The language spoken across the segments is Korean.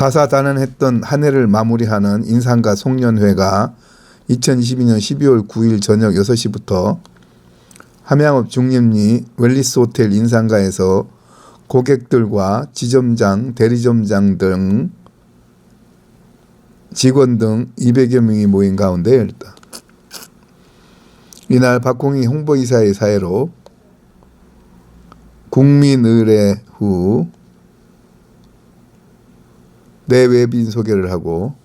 다사다난했던 한 해를 마무리하는 인산가 송년회가 2022년 12월 9일 저녁 6시부터 함양읍 중림리 웰리스 호텔 인산가에서 고객들과 지점장, 대리점장 등 직원 등 200여 명이 모인 가운데 열렸다. 이날 박홍희 홍보이사의 사회로 국민의례 후 내외빈 소개를 하고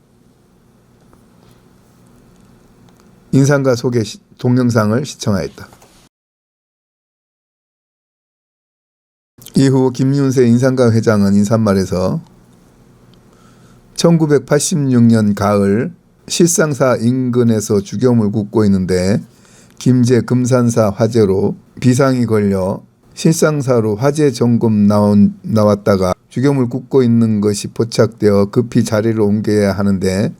인산가 소개 동영상을 시청하였다. 이후 김윤세 인산가 회장은 인사말에서 1986년 가을 실상사 인근에서 죽염을 굽고 있는데 김제 금산사 화재로 비상이 걸려 실상사로 화재 점검 나왔다가 죽염을 굽고 있는 것이 포착되어 급히 자리를 옮겨야 하는데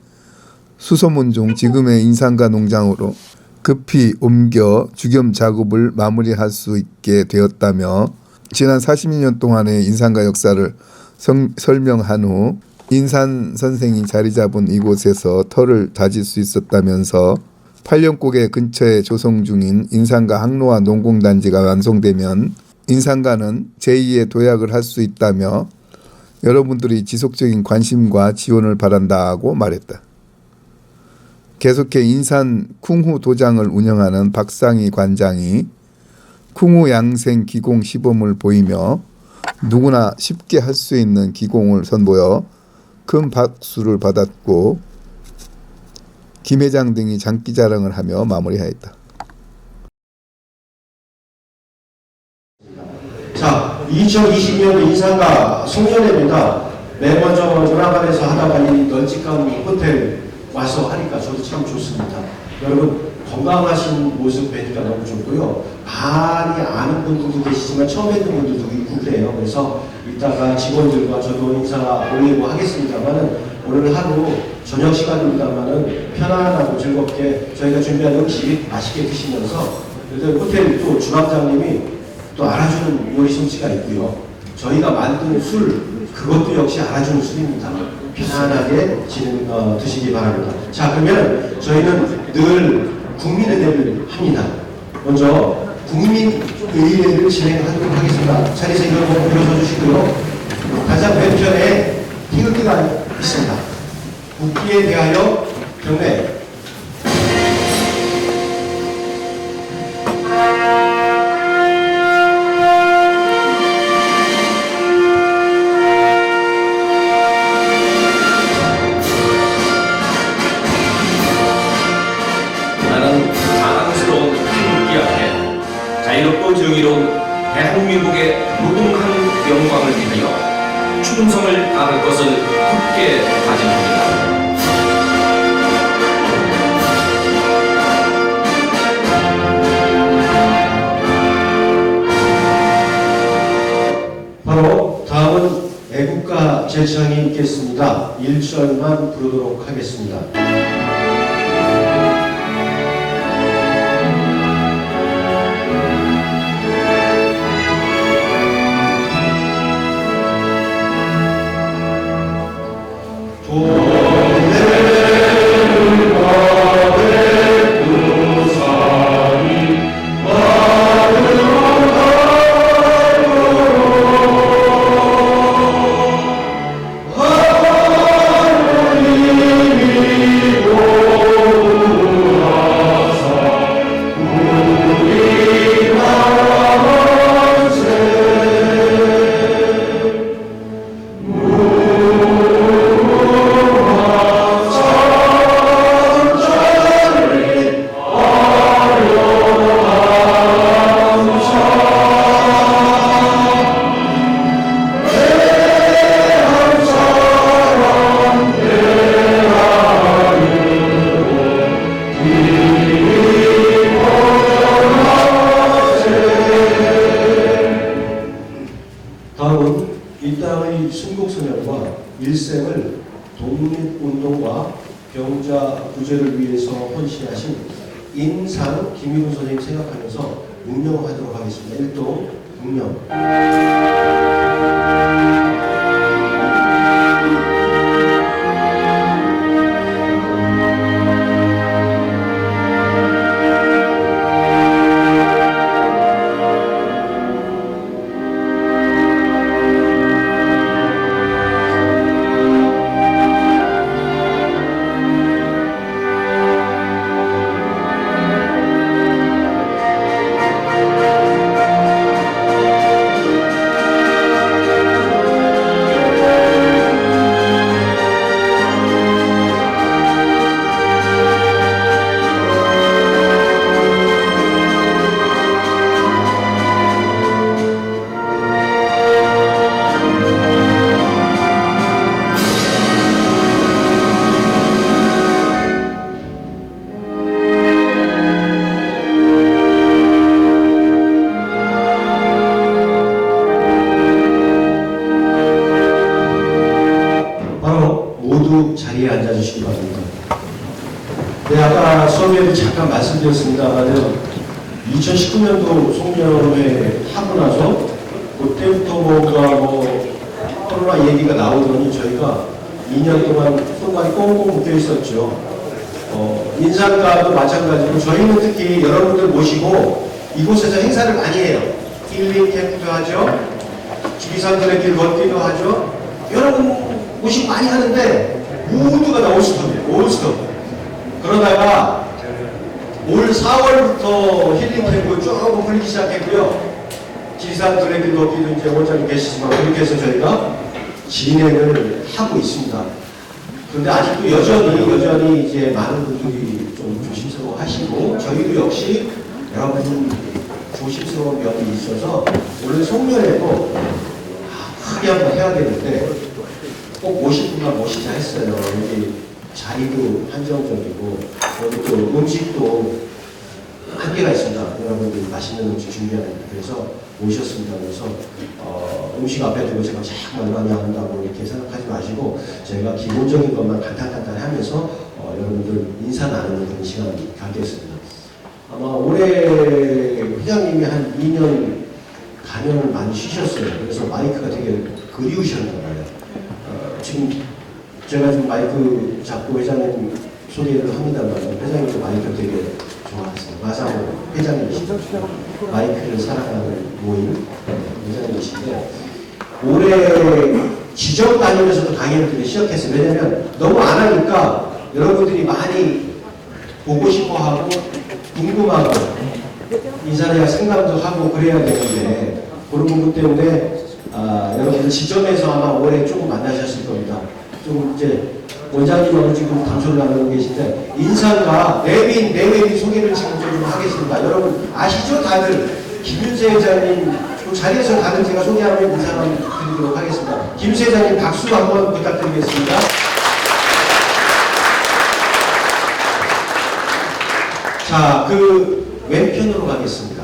수소문 중 지금의 인산가 농장으로 급히 옮겨 죽염 작업을 마무리할 수 있게 되었다며 지난 40년 동안의 인산가 역사를 설명한 후 인산 선생이 자리 잡은 이곳에서 터를 다질 수 있었다면서 8년고개 근처에 조성 중인 인산가 항로화 농공단지가 완성되면 인산가는 제2의 도약을 할 수 있다며 여러분들이 지속적인 관심과 지원을 바란다고 말했다. 계속해 인산 쿵후 도장을 운영하는 박상희 관장이 쿵후 양생 기공 시범을 보이며 누구나 쉽게 할 수 있는 기공을 선보여 큰 박수를 받았고 김 회장 등이 장기자랑을 하며 마무리하였다. 자, 2020년 인산가 송년회입니다. 매번 조남관에서 하다가 이 널찍한 호텔 와서 하니까 저도 참 좋습니다. 여러분 건강하신 모습 뵈니까 너무 좋고요. 많이 아는 분들도 계시지만 처음 뵙는 분들도 있고 그래요. 그래서 이따가 직원들과 저도 인사 올리고 하겠습니다만은 오늘 하루 저녁 시간입니다만은 편안하고 즐겁게 저희가 준비한 음식 맛있게 드시면서 그래도 호텔 또 주방장님이 또 알아주는 요리 솜씨가 있고요. 저희가 만드는 술 그것도 역시 알아주는 술입니다. 편안하게 드시기 바랍니다. 자, 그러면 저희는 늘 국민의례를 합니다. 먼저 국민의례를 진행하도록 하겠습니다. 자리에서 이걸 일어서 주시고요. 가장 왼편에 태극기가 있습니다. 국기에 대하여 경례. 자유롭고 정의로운 대한민국의 무궁한 영광을 위하여 충성을 다할 것을 굳게 다짐합니다. 바로 다음은 애국가 제창이 있겠습니다. 1절만 부르도록 하겠습니다. 다음은 이 땅의 순국선열과 일생을 독립운동과 병자 구제를 위해서 헌신하신 인산 김일훈 선생님 생각하면서 묵념하도록 하겠습니다. 1동 묵념. 아까 수업에도 잠깐 말씀드렸습니다만 2019년도 송년회 하고 나서 그때부터 뭔가 코로나 얘기가 나오더니 저희가 2년 동안 손발이 꽁꽁 묶여 있었죠. 인산가도 마찬가지로 저희는 특히 여러분들 모시고 이곳에서 행사를 많이 해요. 힐링 캠프도 하죠. 지리산들의 길 걷기도 하죠. 여러분 모시고 많이 하는데 모두가 다 올스톱이에요. 올스톱. 그러다가 올 4월부터 힐링 캠프 조금 풀리기 시작했고요. 지리산들의 길 걷기도 이제 원장님 계시지만 그렇게 해서 저희가 진행을 하고 있습니다. 그런데 아직도 여전히 이제 많은 분들이 좀 조심스러워 하시고 저희도 역시 여러분 조심스러운 면이 있어서 원래 송년회도 크게 한번 해야 되는데 꼭 모실 분만 모시자 했어요. 여기 자리도 한정적이고 여기 또 음식도 한계가 있습니다. 여러분들 맛있는 음식 준비하는 그래서 모셨습니다. 그래서 음식 앞에 두고 제가 참 얼마나 한다고 이렇게 생각하지 마시고 저희가 기본적인 것만 간단히 하면서 여러분들 인사 나누는 그런 시간 갖겠습니다. 아마 올해 회장님이 한 2년 가명을 많이 쉬셨어요. 그래서 마이크가 되게 그리우셨나 봐요. 지금 제가 좀 마이크 잡고 회장님 소개를 합니다만 회장님도 마이크 되게 좋아하세요. 마사오 회장님이시죠. 마이크를 사랑하는 모임 회장님이신데 올해 지정 다니면서도 강의를 시작했어요. 왜냐면 너무 안 하니까 여러분들이 많이 보고 싶어하고 궁금하고 인사대학 생각도 하고 그래야 되는데 그런 부분 때문에 여러분들 지점에서 아마 올해 조금 만나셨을 겁니다. 좀 이제 원장님하고 지금 담소를 나누고 계신데 인사가 내외인 소개를 지금 좀 하겠습니다. 여러분 아시죠? 다들 김윤세 회장님 그 자리에서 다들 제가 소개하면 인사를 드리도록 하겠습니다. 김윤세 회장님 박수 한번 부탁드리겠습니다. 자, 그 왼편으로 가겠습니다.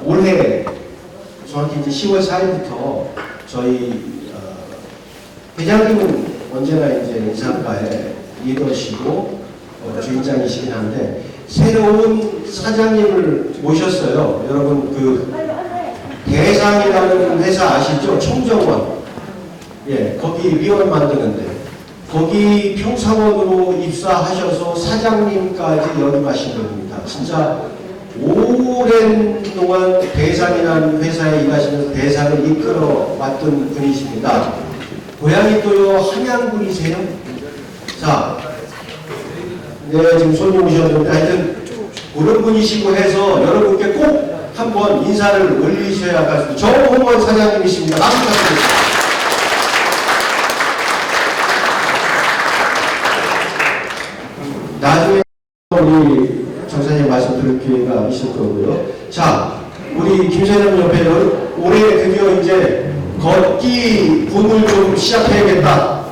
올해 정확히 이제 10월 4일부터 저희 회장님은 언제나 이제 인사과의 리더시고 주인장이시긴 한데 새로운 사장님을 모셨어요. 여러분 그 대상이라는 회사 아시죠? 청정원. 예, 거기 위원 만드는데 거기 평사원으로 입사하셔서 사장님까지 역임하신 겁니다. 진짜 오랜 동안 대상이라는 회사에 일하시면서 대상을 이끌어 왔던 분이십니다. 고향이 또요 함양군이세요? 자, 네 지금 손님 오셨는데 하여튼 그런 분이시고 해서 여러분께 꼭 한번 인사를 올리셔야겠습니다. 정홍원 사장님이십니다. 박수 부탁드립니다. 나중에 우리 정사님 말씀 들을 기회가 있을 거고요. 자, 우리 김세남 옆에 올해 드디어 이제 걷기 분을 좀 시작해야겠다.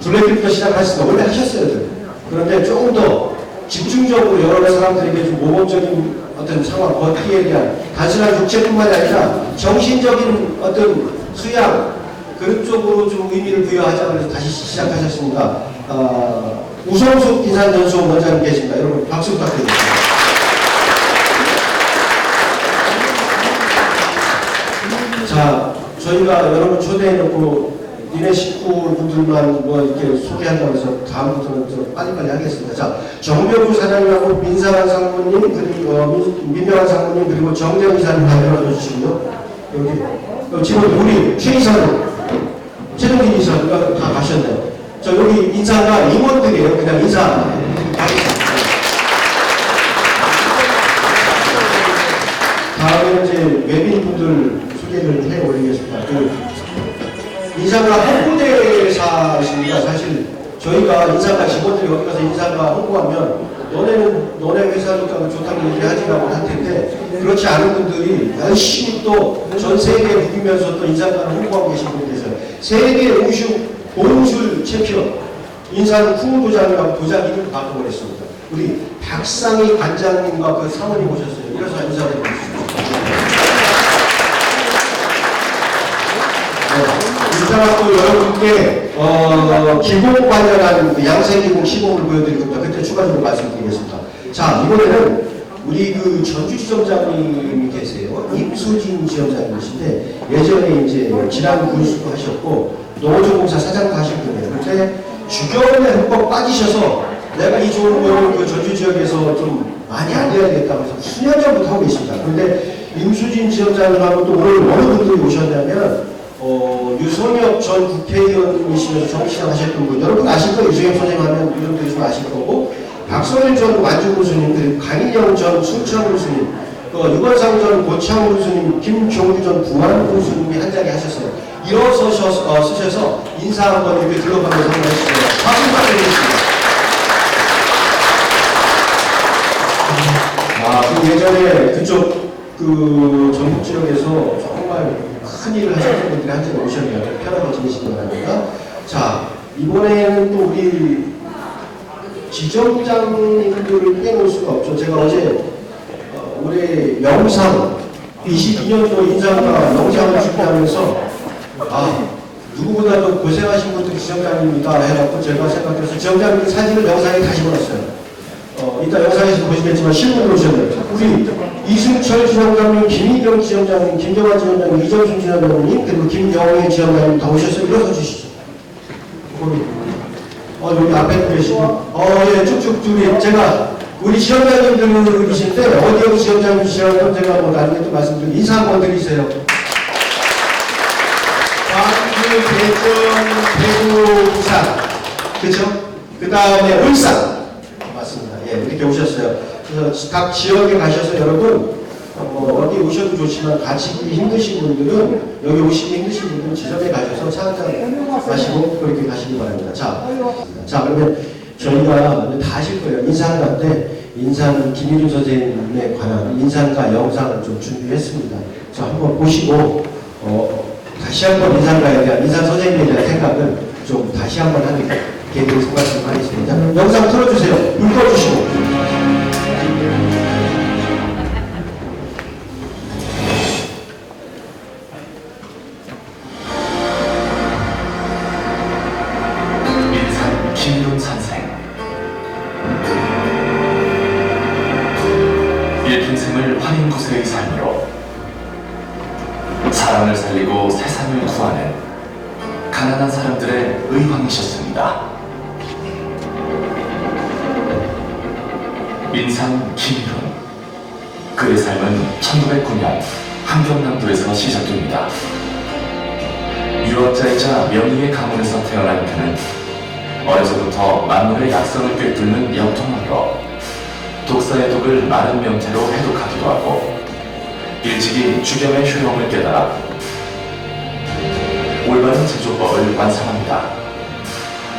둘레길부터 시작하셨습니다. 원래 하셨어요. 그런데 조금 더 집중적으로 여러 사람들에게 좀 모범적인 어떤 상황, 걷기에 대한 단순한 육체뿐만 아니라 정신적인 어떤 수양 그런 쪽으로 좀 의미를 부여하자고 해서 다시 시작하셨습니다. 우성숙 인산연수원 원장님 계십니다. 여러분 박수 부탁드립니다. 자, 저희가 여러분 초대해놓고 니네 식구분들만 뭐 이렇게 소개한다고 해서 다음부터는 좀 빨리빨리 하겠습니다. 자, 정병주 사장님하고 민상환 상무님 그리고 민명환 상무님 그리고 정정 이사님 다 내려와 주시고요. 여기 지금 우리 최 이사님, 최동진 이사가 다 가셨네요. 저 여기 인사가 임원들이에요. 그냥 인사 하겠습니다. 다음에 이제 외빈분들 소개를 해 올리겠습니다. 인사가 홍보대사이십니다. 사실 저희가 인사가 직원들이 여기 가서 인사가 홍보하면 너네 회사니까 좋다고 얘기하지라고 할 텐데 그렇지 않은 분들이 열심히 또 전 세계에 누비면서 또 인사가를 홍보하고 계신 분이 계세요. 세계 보험술 챔피언 인사는 풍무도장이라고 도장 이름을 바꿔버렸습니다. 우리 박상희 관장님과 그 사모님 오셨어요. 그래서 인사드리고 있습니다. 이따가 또 여러분께 기본 관련한 그 양생기공 시범을 보여드릴 겁니다. 그때 추가적으로 말씀드리겠습니다. 자, 이번에는 우리 그 전주지점장님이 계세요. 임수진 지점장님이신데 예전에 이제 지난 군수도 하셨고 농어조공사 사장도 하셨거든요. 그때 주경에 흠뻑 빠지셔서 내가 이 좋은 거를 그 전주 지역에서 좀 많이 알려야겠다고 해서 수년 전부터 하고 계십니다. 그런데 임수진 지점장님하고 또 오늘 어느 분들이 오셨냐면 유성엽 전 국회의원이시면서 정치장 하셨던 분 여러분 아실 거예요. 유성엽 선생님 하면 이런 좀 아실 거고 박선일 전 완주 교수님 그리고 강인영 전 순천 교수님 유건상 전 고창 교수님 김종규 전 부안 교수님이 한 자리 하셨어요. 일어서셔서 쓰셔서 인사 한번 이렇게 들어가면서 한번 해주세요. 박수 부탁드리겠습니다. 그 예전에 그쪽 그 전북 지역에서 정말 큰 일을 하셨던 분들이 한 자리 오셨네요. 편하게 지내시기 바랍니다. 자, 이번에는 또 우리 지점장님들을 빼놓을 수가 없죠. 제가 어제 올해 영상 22년도 인상과 영상을 준비하면서 누구보다도 고생하신 분들이 지점장님이다 해갖고 제가 생각해서 지점장님 사진을 영상에 다시 걸었어요. 이따 영상에서 보시겠지만 신문으로 오셨네요. 우리 이승철 지점장님, 김희경 지점장님, 김정환 지점장님, 이정순 지점장님, 그리고 김영애 지점장님 다 오셨어요. 일어서 주시죠. 여기 앞에 계시고, 예, 쭉쭉 제가 우리 지점장님들이신데 어디 지점장님이시라고 제가 뭐 나중에 또 말씀드리고 인사 한번 드리세요. 광주, 대전, 대구, 부산, 그렇죠? 그 다음에 울산. 맞습니다. 예, 이렇게 오셨어요. 그래서 각 지역에 가셔서 여러분 어디 오셔도 좋지만 같이 힘드신 분들은 여기 오시기 힘드신 분들은 지점에 가셔서 차 한잔 마시고 그렇게 가시기 바랍니다. 자 그러면 저희가 다 하실 거예요. 인상가 때 인상 김일훈 선생님에 관한 인상가 영상을 좀 준비했습니다. 자 한번 보시고 다시 한번 인상가에 대한 인상 선생님에 대한 생각을 좀 다시 한번 하는 계획을 말씀하겠습니다. 영상 틀어주세요. 불 꺼주시고. 김일훈 선생 일평생을 환인구세의 삶으로 사람을 살리고 세상을 구하는 가난한 사람들의 의왕이셨습니다. 인상 김일훈 그의 삶은 1909년 함경남도에서 시작됩니다. 유학자이자 명의의 가문에서 태어난 그는 어려서부터 만물의 약성을 꿰뚫는 영통함으로 독사의 독을 마른 명태로 해독하기도 하고 일찍이 주겸의 효용을 깨달아 올바른 제조법을 완성합니다.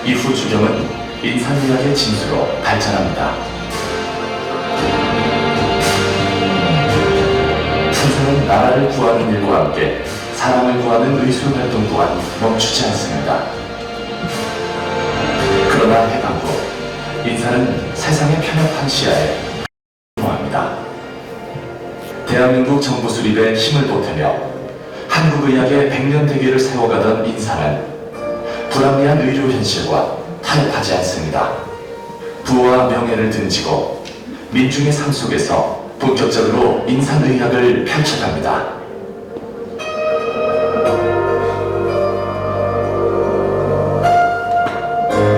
이후 주겸은 인상의학의 진수로 발전합니다. 선생은 나라를 구하는 일과 함께 사람을 구하는 의술 활동 또한 멈추지 않습니다. 그러나 해방 후 인사는 세상의 편협한 시야에 합니다. 대한민국 정부 수립에 힘을 보태며 한국의학의 100년 대계를 세워가던 인사는 불합리한 의료 현실과 타협하지 않습니다. 부와 명예를 등지고 민중의 삶 속에서 본격적으로 인상의학을 펼쳐갑니다.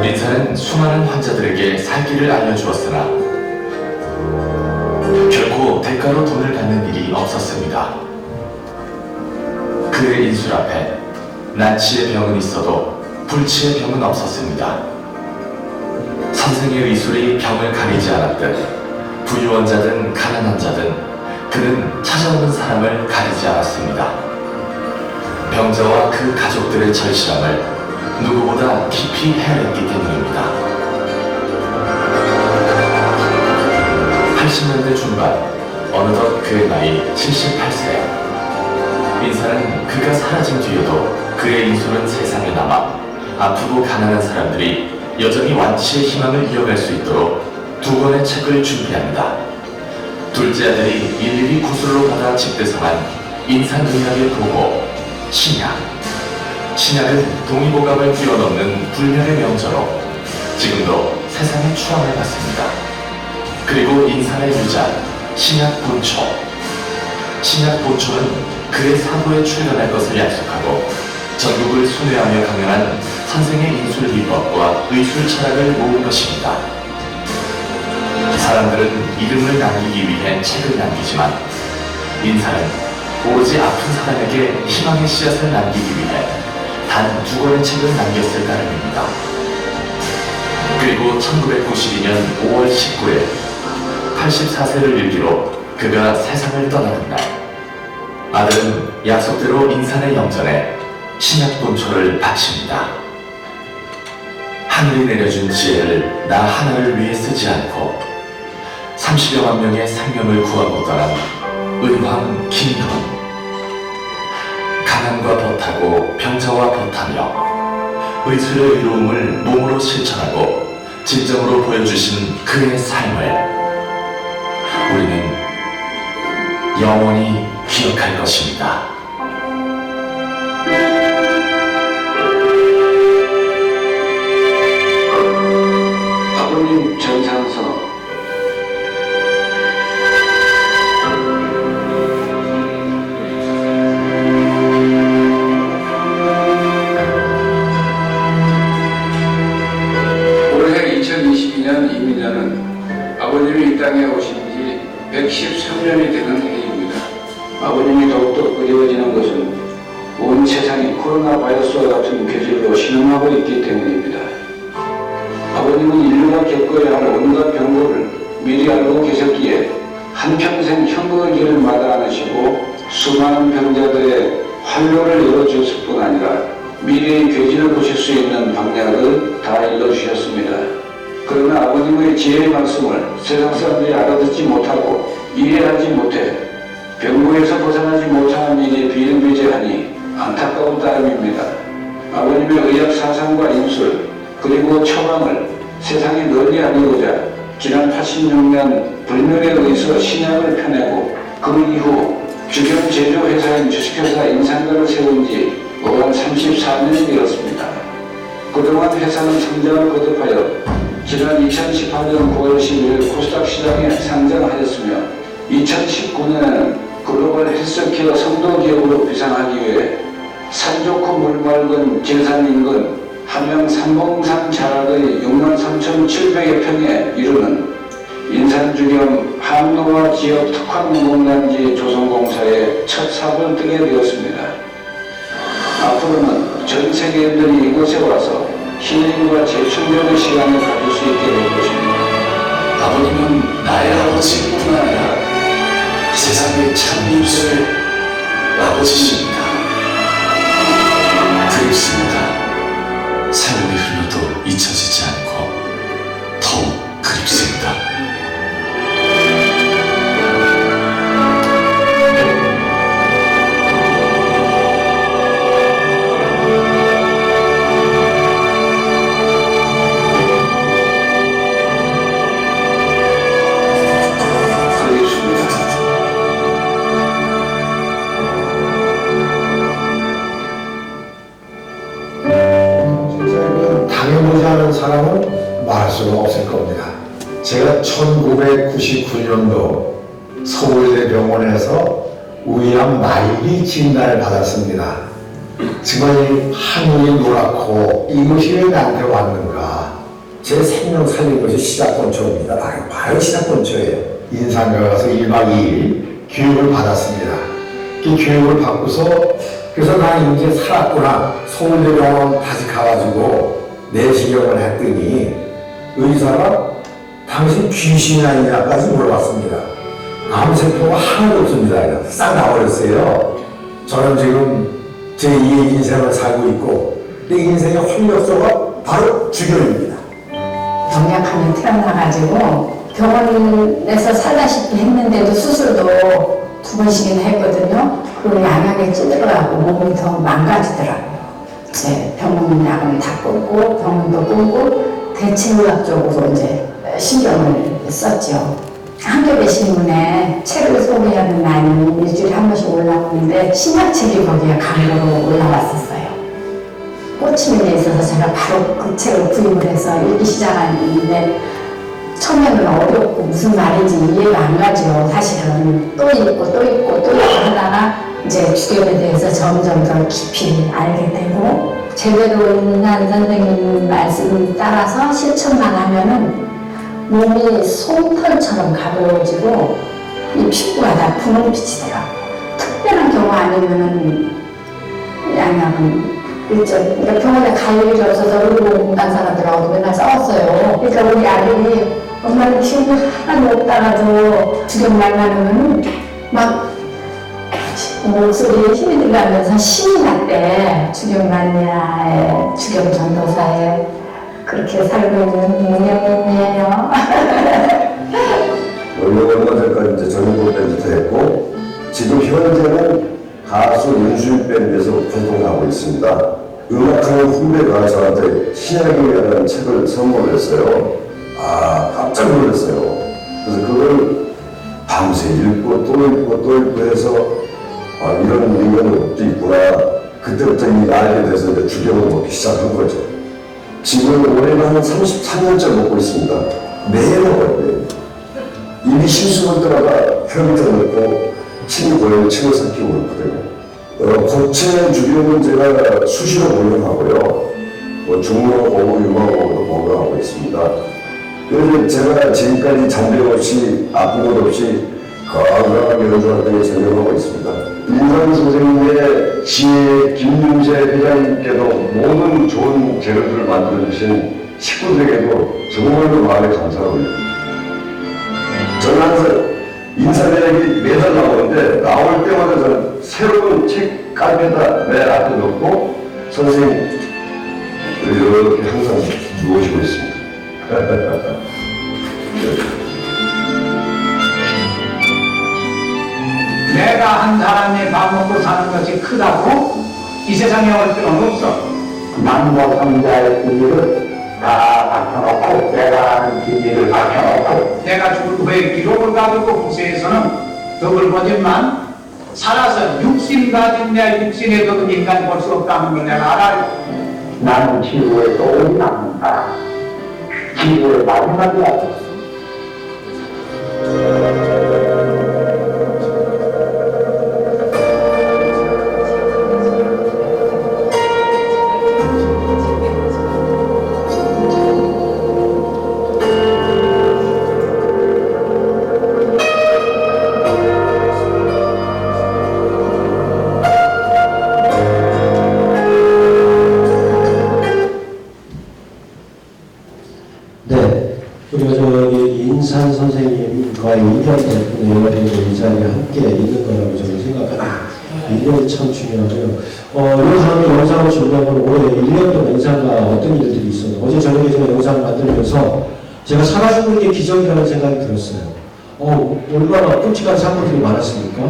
인사는 수많은 환자들에게 살 길을 알려주었으나 결코 대가로 돈을 받는 일이 없었습니다. 그의 인술 앞에 난치의 병은 있어도 불치의 병은 없었습니다. 선생의 의술이 병을 가리지 않았듯 부유한 자든 가난한 자든 그는 찾아오는 사람을 가리지 않았습니다. 병자와 그 가족들의 절실함을 누구보다 깊이 헤아렸기 때문입니다. 80년대 중반 어느덧 그의 나이 78세. 인사는 그가 사라진 뒤에도 그의 인술은 세상에 남아 아프고 가난한 사람들이 여전히 완치의 희망을 이어갈 수 있도록 2권의 책을 준비합니다. 둘째 아들이 일일이 구술로 받아 집대성한 인산의학의 보고, 신약. 신약은 동의보감을 뛰어넘는 불멸의 명저로 지금도 세상의 추앙을 받습니다. 그리고 인산의 유자, 신약 본초. 신약 본초는 그의 사도에 출연할 것을 약속하고 전국을 순회하며 강연한 선생의 인술 비법과 의술 철학을 모은 것입니다. 사람들은 이름을 남기기 위해 책을 남기지만 인산은 오로지 아픈 사람에게 희망의 씨앗을 남기기 위해 단 2권의 책을 남겼을 따름입니다. 그리고 1992년 5월 19일 84세를 일기로 그가 세상을 떠나는 날, 아들은 약속대로 인산의 영전에 신약 본초를 바칩니다. 하늘이 내려준 지혜를 나 하나를 위해 쓰지 않고 30여만 명의 생명을 구하고 떠난 은황 김훈. 가난과 벗하고 병자와 벗하며 의술의 의로움을 몸으로 실천하고 진정으로 보여주신 그의 삶을 우리는 영원히 기억할 것입니다. 아버님 전상서 올해 2022년 이민년은 아버님이 이 땅에 오신 지 113년이 되는 해입니다. 아버님이 더욱더 그리워지는 것은 온 세상이 코로나 바이러스와 같은 괴질로 신음하고 있기 때문입니다. 아버님은 인류가 겪어야 할 온갖 병고를 미리 알고 계셨기에 한평생 형의 길을 마다 않으시고 수많은 병자들의 활로를 열어주셨을 뿐 아니라 미래의 괴질을 보실 수 있는 방향을 다 일러주셨습니다. 그러나 아버님의 지혜의 말씀을 세상 사람들이 알아듣지 못하고 이해하지 못해 병고에서 벗어나지 못하는 일이 비일비재하니 안타까운 따름입니다. 아버님의 의학 사상과 인술 그리고 처방을 세상에 널리 알리고자 지난 86년 불멸에 의해서 신약을 펴내고 그 이후 주경 제조회사인 주식회사 인산가를 세운 지 어언 34년이 되었습니다. 그동안 회사는 성장을 거듭하여 지난 2018년 9월 10일 코스닥 시장에 상장하였으며 2019년에는 글로벌 헬스케어 선도 기업으로 비상하기 위해 산 좋고 물 맑은 제산 인근 함양 삼봉산 자락의 63,700여 평에 이르는 인산주겸 항노화 지역 특화 농단지 조성공사에 첫 삽을 뜨게 되었습니다. 앞으로는 전 세계인들이 이곳에 와서 힐링과 재충전의 시간을 가질 수 있게 될 것입니다. 아버님은 나의 아버지뿐 아니라 세상의 참 입술의 아버지십니다. 그립습니다. 세월이 흘러도 잊혀지지 않고 더욱 그립습니다. 당해보지 않은 사람은 말할 수가 없을 겁니다. 제가 1999년도 서울대 병원에서 우이암 말기 진단을 받았습니다. 정말 하늘이 노랗고 이것이 왜 나한테 왔는가. 제 생명 살린 것이 시작권초입니다. 바로 시작권초예요. 인산가 가서 1박 2일 교육을 받았습니다. 그 교육을 받고서 그래서 나 이제 살았구나. 서울대병원 다시 가가지고 내시경을 했더니 의사가 당신 귀신이 아니냐까지 물어봤습니다. 암세포가 하나도 없습니다. 그냥 싹 나버렸어요. 저는 지금 제 2의 인생을 살고 있고 내 인생의 활력소가 바로 주교입니다. 병약하면 태어나가지고 병원에서 살다시피 했는데도 수술도 2번씩이나 했거든요. 그리고 양약에 찌들어가고 몸이 더 망가지더라고요. 이제 병원 약을 다 끊고 병원도 끊고 대체의학 쪽으로 이제 신경을 썼죠. 한겨레 신문에 책을 소개하는 날이 일주일에 한 번씩 올라오는데 신약책이 거기에 광고로 올라왔었어요. 꽂히는 게 있어서 제가 바로 그 책을 구입을 해서 읽기 시작했는데 처음에는 어렵고 무슨 말인지 이해가 안 가죠. 사실은 또 읽고 또 읽고 또 읽고 하다가 이제 주경에 대해서 점점 더 깊이 알게 되고 제대로 인한 선생님 말씀 따라서 실천만 하면은 몸이 솜털처럼 가벼워지고 이 피부가 다 분홍빛이 돼요. 특별한 경우 아니면은 양약은 일정, 그러니까 병원에 갈 일이 없어서 의료공단 사람들하고 맨날 싸웠어요. 그러니까 우리 아들이 엄마는 기운이 하나도 없다가도 주경말만 하면 막 목소리에 힘이 들어가면서 신이 났대. 주경만야에 주경전도사에 그렇게 살고 있는 문영이에요. 얼마 전까지 이제 전국 밴드 했고 지금 현재는 가수 윤수일 밴드에서 활동하고 있습니다. 음악하는 후배 가수한테 신약이라는 책을 선물했어요. 아, 깜짝 놀랐어요. 그래서 그걸 밤새 읽고 또 읽고 또 읽고 해서 아, 이런 인간도 있구나. 그때부터 알게 돼서 이제 주경을 먹기 시작한 거죠. 지금 올해는 한 33년째 먹고 있습니다. 매일 먹어요. 매일. 입이 실수를 떠나가 혈액을 먹고 침이 고여 침을 삼키고 그렇거든요. 고체 주경은 제가 수시로 복용하고요. 중로하고 유방하고도 복용하고 있습니다. 그래서 제가 지금까지 잔병 없이 아픈 것 없이 건강하게 연주활동에 전념하고 있습니다. 인상 선생님의 지혜 김윤재 회장님께도 모든 좋은 재료들을 만들어주신 식구들에게도 정말로 마음에 감사하고 있습니다. 저는 항상 인사대학이 매달 나오는데 나올 때마다 저는 새로운 책 깔에다 내 앞에 놓고 선생님 이렇게 항상 모시고 있습니다. 내가 한 사람이 밥 먹고 사는 것이 크다고 이 세상에 올 필요는 없어. 남모 성자의 비밀을 다 밝혀놓고 내가 아는 비밀을 밝혀놓고 내가 죽을 후에 기록을 가지고 후세에서는 덕을 보지만 살아서 육신 가진 내 육신의 덕은 인간 볼 수 없다는 걸 내가 알아요. 나는 지구에 또 오지 않는다. 지구의 마지막이야. 우리가 저기 인산 선생님과의 인연 덕분에 이 자리에 함께 있는 거라고 저는 생각합니다. 인연이 참 중요하고요. 이 다음에 영상을 준비하면 올해 1년 동안 인산과 어떤 일들이 있었나. 어제 저녁에 제가 영상을 만들면서 제가 살아주는 게 기적이라는 생각이 들었어요. 얼마나 끔찍한 사건들이 많았습니까?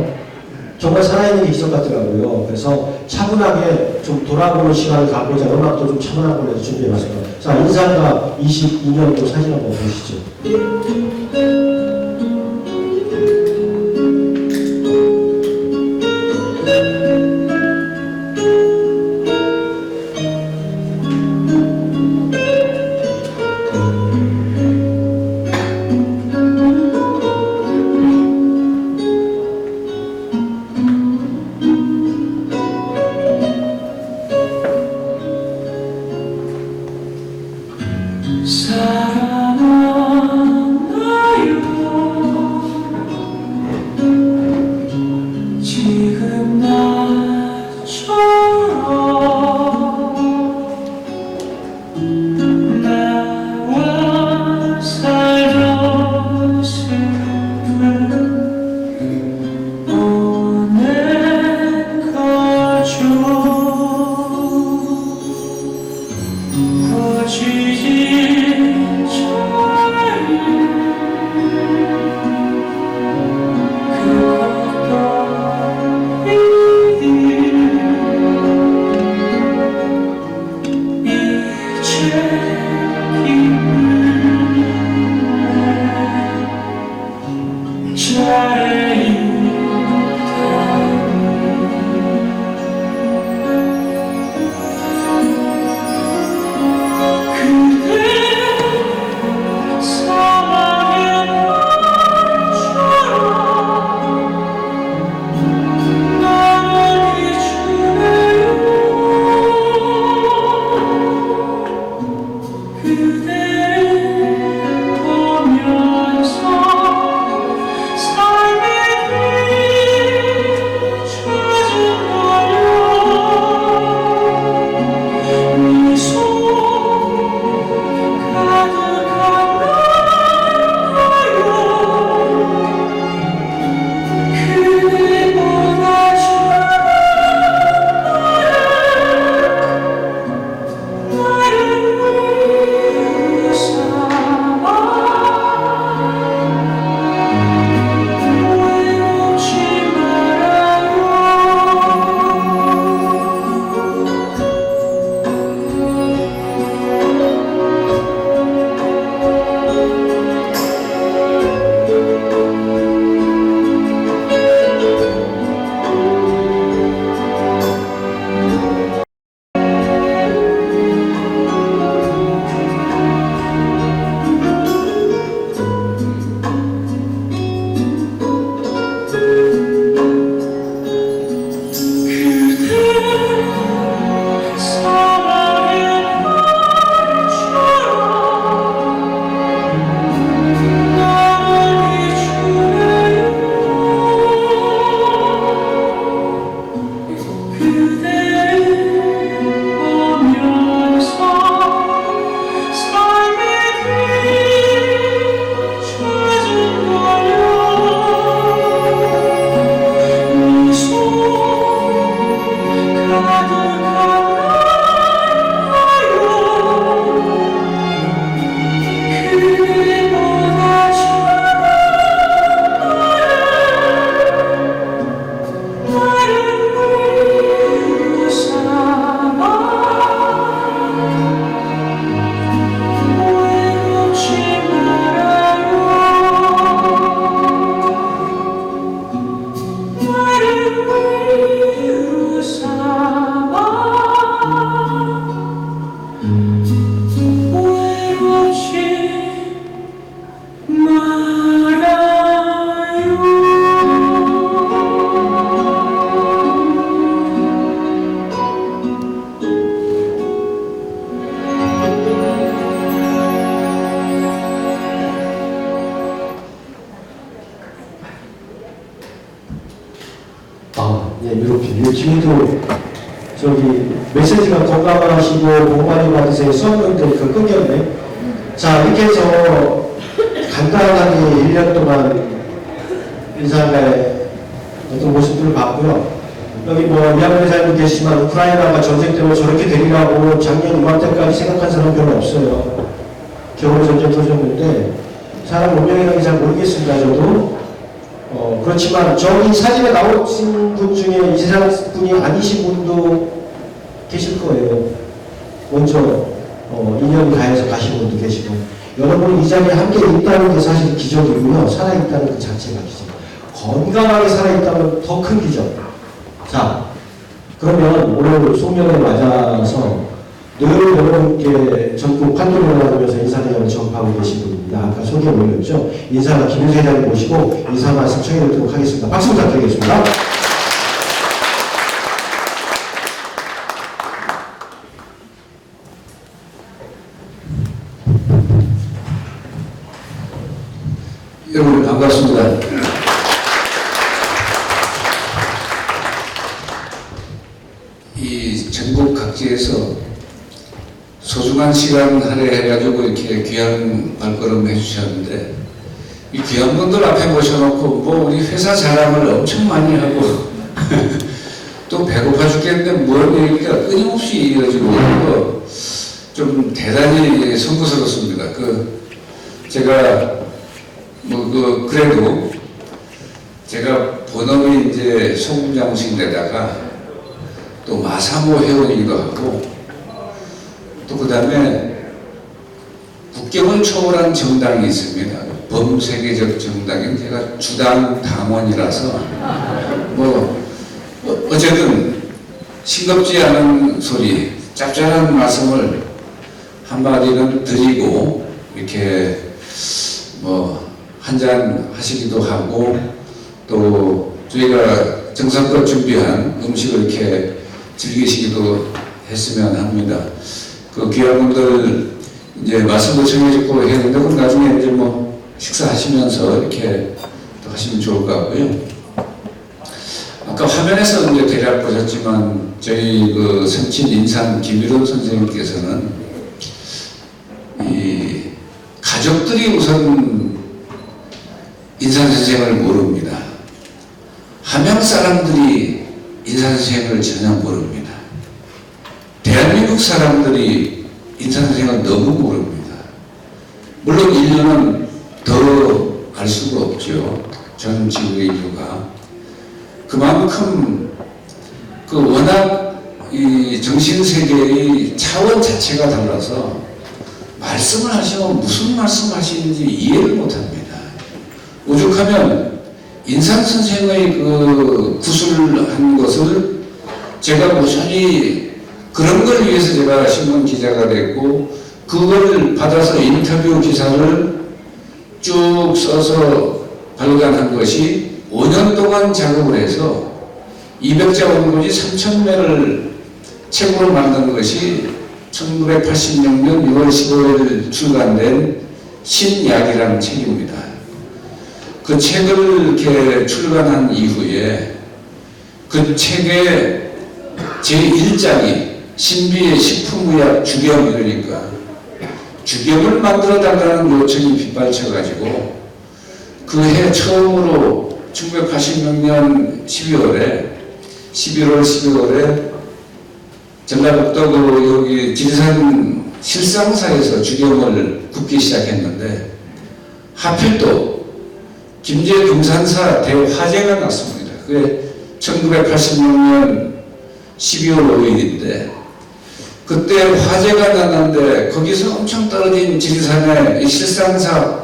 정말 살아있는 게 기적 같더라고요. 그래서 차분하게 좀 돌아보는 시간을 갖고자 음악도 좀 차분한 걸로 준비해봤습니다. 자, 인산과 22년도 사진 한번 보시죠. 사랑하나요? 네, 이렇게 뒤에도 저기 메시지가 건강하시고 복 많이 받으세요 썼는데 그 끊겼네. 자, 이렇게 해서 간단하게 1년 동안 인사의 어떤 모습들을 봤고요. 여기 뭐 이학년 회장님 계시지만 우크라이나가 전쟁 때문에 저렇게 되리라고 작년 이맘때까지 생각한 사람 별로 없어요. 겨울 전쟁 터졌는데 사람 몇 명이라는지 잘 모르겠습니다. 저도 그렇지만 저기 사진에 나오신 분 중에 이 세상 분이 아니신 분도 계실 거예요. 먼저 2년 가해서 가신 분도 계시고 여러분 이 자리에 함께 있다는 게 사실 기적이고요. 살아있다는 그 자체가 기적. 건강하게 살아있다면 더 큰 기적. 자, 그러면 오늘 송년회 맞아서 늘 여러분께 전국 판도를 나누면서 인사대회를 전파하고 계신 분입니다. 아까 소개 올렸죠. 인사가 김윤세 회장님 모시고 인사 말씀 청해드리도록 하겠습니다. 박수 부탁드리겠습니다. 여러분 반갑습니다. 이 전국 각지에서 소중한 시간 할애해가지고 이렇게 귀한 발걸음 해주셨는데 이 귀한 분들 앞에 모셔놓고 뭐 우리 회사 자랑을 엄청 많이 하고 또 배고파 죽겠는데 뭔 얘기가 끊임없이 이어지고 이거 좀 대단히 송구스럽습니다. 제가 그래도 제가 본업이 이제 소금장수인데다가 또 마사모 회원이기도 하고 또 그 다음에 국경을 초월한 정당이 있습니다. 범세계적 정당인 제가 주당 당원이라서 어쨌든 싱겁지 않은 소리 짭짤한 말씀을 한마디는 드리고 이렇게 한잔 하시기도 하고 또 저희가 정성껏 준비한 음식을 이렇게 즐기시기도 했으면 합니다. 그 귀한 분들 이제 말씀도 전해주고 했는데 그럼 나중에 이제 식사하시면서 이렇게 또 하시면 좋을 것 같고요. 아까 화면에서 이제 대략 보셨지만 저희 그 선친 인상 김일원 선생님께서는 이 가족들이 우선 인상 선생을 모릅니다. 함양 사람들이 인상 선생을 전혀 모릅니다. 대한민국 사람들이 인상 선생을 너무 모릅니다. 물론 인류는 더 알 수가 없죠. 전 지구의 인류가 그만큼 워낙 이 정신세계의 차원 자체가 달라서 말씀을 하시면 무슨 말씀 하시는지 이해를 못합니다. 오죽하면 인상 선생의 그 구술한 것을 제가 무전히 그런 걸 위해서 제가 신문 기자가 됐고 그걸 받아서 인터뷰 기사를 쭉 써서 발간한 것이 5년 동안 작업을 해서 200자 원고지 3,000매를 책으로 만든 것이 1986년 6월 15일 출간된 신약이라는 책입니다. 그 책을 이렇게 출간한 이후에 그 책의 제1장이 신비의 식품의학 주겸 이러니까 주겸을 만들어 달라는 요청이 빗발쳐가지고 그 해 처음으로 1986년 11월 12월에 전라북도 여기 지리산 실상사에서 주겸을 굽기 시작했는데 하필 또 김제 금산사 대화재가 났습니다. 그게 1986년 12월 5일인데 그때 화재가 났는데 거기서 엄청 떨어진 지리산의 실상사에서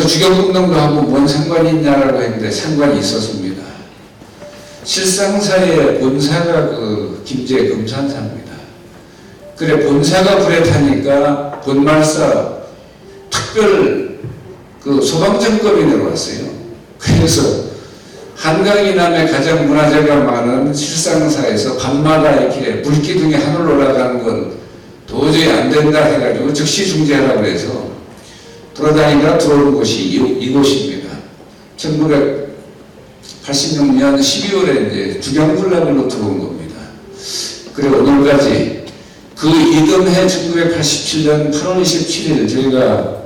주겸운동도 하고 뭔 상관이 있냐라고 했는데 상관이 있었습니다. 실상사의 본사가 그 김제 금산사입니다. 그래 본사가 불에 타니까 본말사 특별 그 소방점검이 내려왔어요. 그래서 한강 이남에 가장 문화재가 많은 실상사에서 밤마다 이렇게 불기둥이 하늘로 올라가는 건 도저히 안 된다 해가지고 즉시 중지하라고 해서 돌아다니다가 들어온 곳이 이곳입니다. 86년 12월에 이제 주경불납으로 들어온 겁니다. 그리고 오늘까지 그 이듬해 1987년 8월 27일 저희가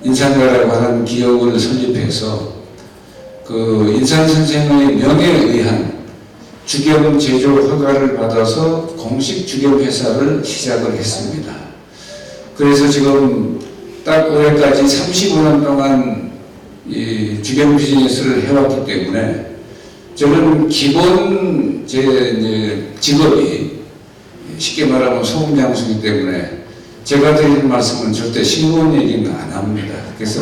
인산가라고 하는 기업을 설립해서 그 인산 선생의 명예에 의한 주경 제조 허가를 받아서 공식 주경 회사를 시작을 했습니다. 그래서 지금 딱 올해까지 35년 동안 이 주경 비즈니스를 해왔기 때문에 저는 기본 제 이제 직업이 쉽게 말하면 소금장수이기 때문에 제가 드리는 말씀은 절대 싱거운 얘기는 안 합니다. 그래서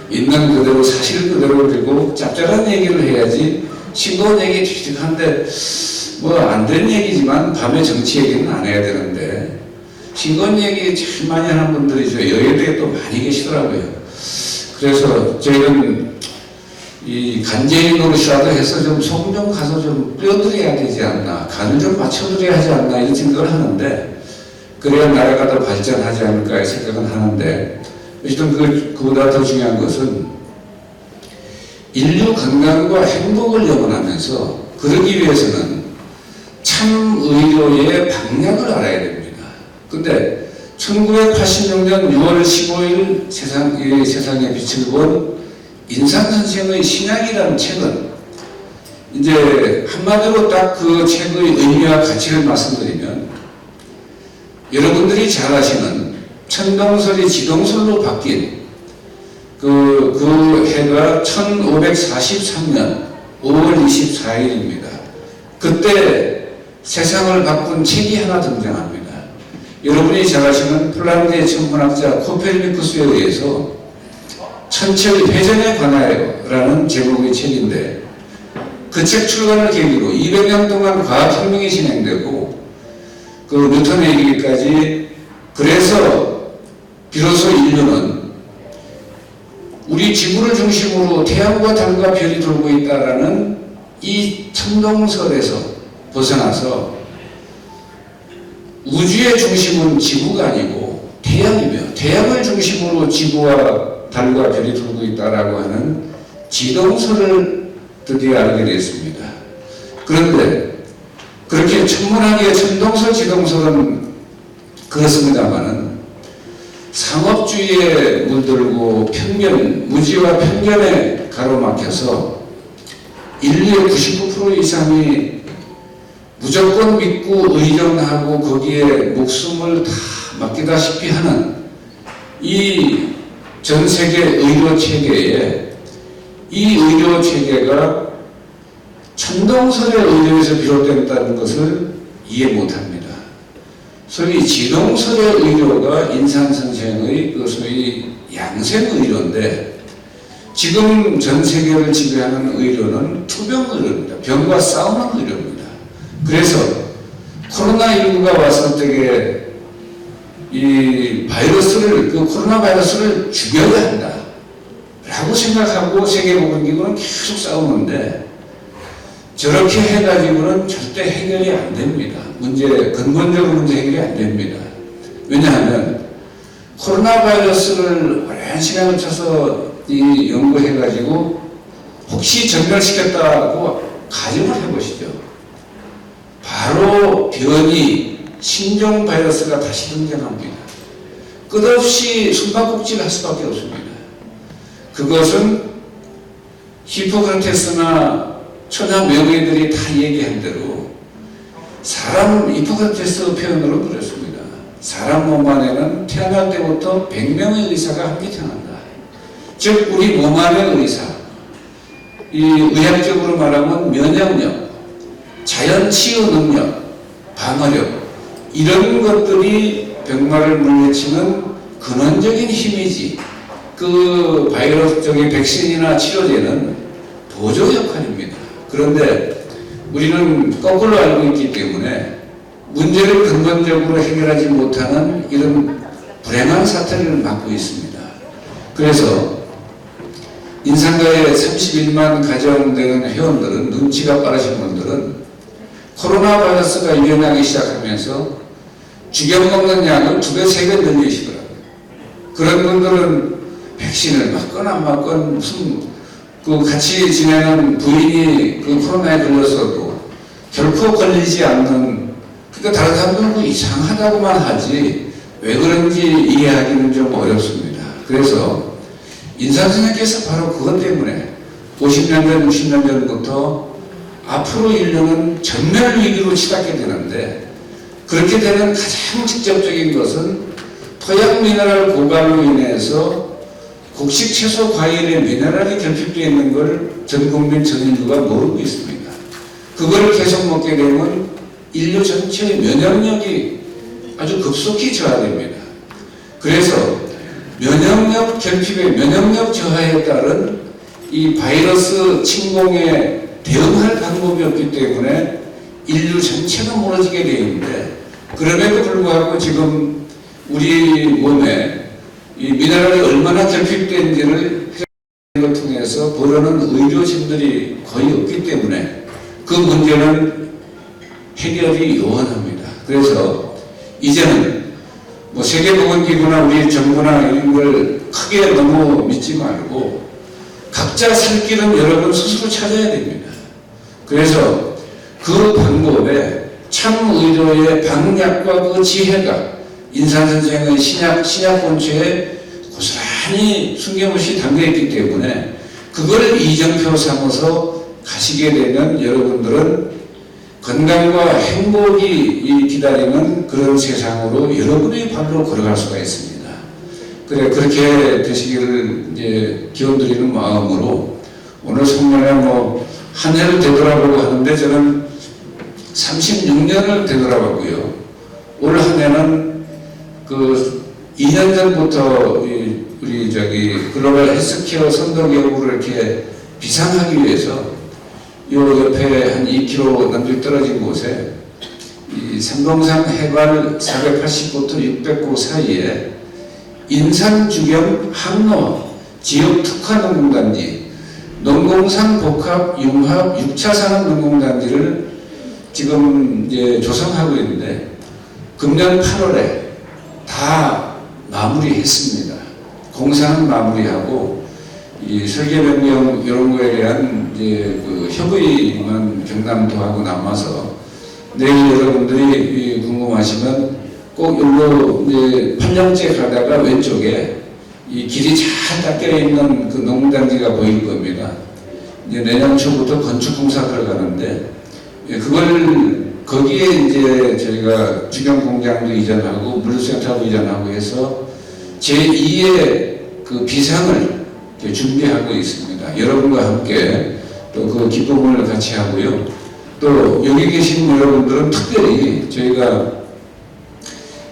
있는 그대로 사실 그대로 그리고 짭짤한 얘기를 해야지 싱거운 얘기 튀직한데 뭐 안 된 얘기지만 밤에 정치 얘기는 안 해야 되는데 싱거운 얘기 제일 많이 하는 분들이 저 여의도에 또 많이 계시더라고요. 그래서 저희는 이 간제인 노릇이라도 해서 좀 소금 좀 가서 좀 뿌려드려야 되지 않나, 간을 좀 맞춰드려야 하지 않나 이런 생각을 하는데 그래야 나라가 더 발전하지 않을까 생각은 하는데 어쨌든 그보다 더 중요한 것은 인류 건강과 행복을 염원하면서 그러기 위해서는 참 의료의 방향을 알아야 됩니다. 근데 1986년 6월 15일 세상에 빛을 본 인산 선생의 신약이라는 책은 이제 한마디로 딱 그 책의 의미와 가치를 말씀드리면 여러분들이 잘 아시는 천동설이 지동설로 바뀐 그 해가 1543년 5월 24일입니다. 그때 세상을 바꾼 책이 하나 등장합니다. 여러분이 잘 아시는 폴란드의 천문학자 코페르니쿠스에 의해서 천체의 회전에 관하여라는 제목의 책인데 그 책 출간을 계기로 200년 동안 과학혁명이 진행되고 그 뉴턴에 이르기까지 그래서 비로소 인류는 우리 지구를 중심으로 태양과 달과 별이 돌고 있다라는 이 천동설에서 벗어나서 우주의 중심은 지구가 아니고 태양이며 태양을 중심으로 지구와 달과 별이 돌고 있다라고 하는 지동설을 드디어 알게 됐습니다. 그런데 그렇게 천문학의 천동설, 지동설은 그렇습니다만은 상업주의에 물들고 편견, 무지와 편견에 가로막혀서 인류의 99% 이상이 무조건 믿고 의존하고 거기에 목숨을 다 맡기다시피 하는 이 전 세계 의료 체계에 이 의료 체계가 천동설의 의료에서 비롯된다는 것을 이해 못합니다. 소위 지동설의 의료가 인산 선생의 그 소위 양생 의료인데 지금 전 세계를 지배하는 의료는 투병 의료입니다. 병과 싸우는 의료입니다. 그래서 코로나19가 왔을 때에 이 바이러스를 그 코로나 바이러스를 죽여야 한다 라고 생각하고 세계보건기구는 계속 싸우는데 저렇게 해가지고는 절대 해결이 안 됩니다. 근본적인 문제 해결이 안 됩니다. 왜냐하면 코로나 바이러스를 오랜 시간을 거쳐서 이 연구해가지고 혹시 전멸시켰다고 가정을 해보시죠. 바로 변이 신종 바이러스가 다시 등장합니다. 끝없이 숨바꼭질을 할 수밖에 없습니다. 그것은 히포크라테스나 천하 명의들이 다 얘기한 대로 사람 히포크라테스 표현으로 그랬습니다. 사람 몸 안에는 태어날 때부터 100명의 의사가 함께 태어난다. 즉 우리 몸 안의 의사, 이 의학적으로 말하면 면역력, 자연치유 능력, 방어력 이런 것들이 병마를 물리치는 근원적인 힘이지 그 바이러스적인 백신이나 치료제는 보조 역할입니다. 그런데 우리는 거꾸로 알고 있기 때문에 문제를 근본적으로 해결하지 못하는 이런 불행한 사태를 맞고 있습니다. 그래서 인산가에 31만 가정되는 회원들은 눈치가 빠르신 분들은 코로나 바이러스가 유행하기 시작하면서 주경 먹는 양을 2배, 3배 늘리시더라고요. 그런 분들은 백신을 맞건 안 맞건 무슨 그 같이 지내는 부인이 그 코로나에 걸렸어도 결코 걸리지 않는, 그러니까 다른 사람들은 뭐 이상하다고만 하지 왜 그런지 이해하기는 좀 어렵습니다. 그래서 인사선생님께서 바로 그것 때문에 50년 전, 60년 전부터 앞으로 인류는 전멸 위기로 치닫게 되는데, 그렇게 되는 가장 직접적인 것은 토양 미네랄 고갈로 인해서 곡식 채소 과일에 미네랄이 결핍되어 있는 걸 전 국민 전 인류가 모르고 있습니다. 그걸 계속 먹게 되면 인류 전체의 면역력이 아주 급속히 저하됩니다. 그래서 면역력 결핍의 면역력 저하에 따른 이 바이러스 침공에 대응할 방법이 없기 때문에 인류 전체가 무너지게 되어 있는데, 그럼에도 불구하고 지금 우리 몸에 이 미네랄이 얼마나 결핍된지를 걸 통해서 보려는 의료진들이 거의 없기 때문에 그 문제는 해결이 요원합니다. 그래서 이제는 뭐 세계보건기구나 우리 정부나 이런 걸 크게 너무 믿지 말고 각자 살 길은 여러분 스스로 찾아야 됩니다. 그래서 그 방법에 참 의료의 방약과 그 지혜가 인산선생의 신약본초에 고스란히 숨김없이 담겨있기 때문에 그걸 이정표 삼아서 가시게 되면 여러분들은 건강과 행복이 기다리는 그런 세상으로 여러분의 발로 걸어갈 수가 있습니다. 그래, 그렇게 되시기를 이제 기원드리는 마음으로 오늘 성년에 뭐 한 해를 되돌아보고 하는데 저는 36년을 되돌아봤고요. 올 한 해는 그 2년 전부터 우리 저기 글로벌 헬스케어 선도 기업으로 이렇게 비상하기 위해서 요 옆에 한 2km 남짓 떨어진 곳에 이 삼동산 해발 480부터 600구 사이에 인산주겸 항로 지역 특화 농공단지, 농공산 복합 융합 6차 산업 농공단지를 지금 이제 조성하고 있는데 금년 8월에 다 마무리했습니다. 공사는 마무리하고 이 설계 변경 이런 거에 대한 이제 그 협의만 경남도하고 남아서 내일 여러분들이 궁금하시면 꼭 여기로 이제 8년째 가다가 왼쪽에 이 길이 잘 닦여 있는 그 농단지가 보일 겁니다. 이제 내년 초부터 건축 공사 들어가는데 그걸 거기에 이제 저희가 주경 공장도 이전하고 물류센터도 이전하고 해서 제2의 그 비상을 준비하고 있습니다. 여러분과 함께 또 그 기쁨을 같이 하고요. 또 여기 계신 여러분들은 특별히 저희가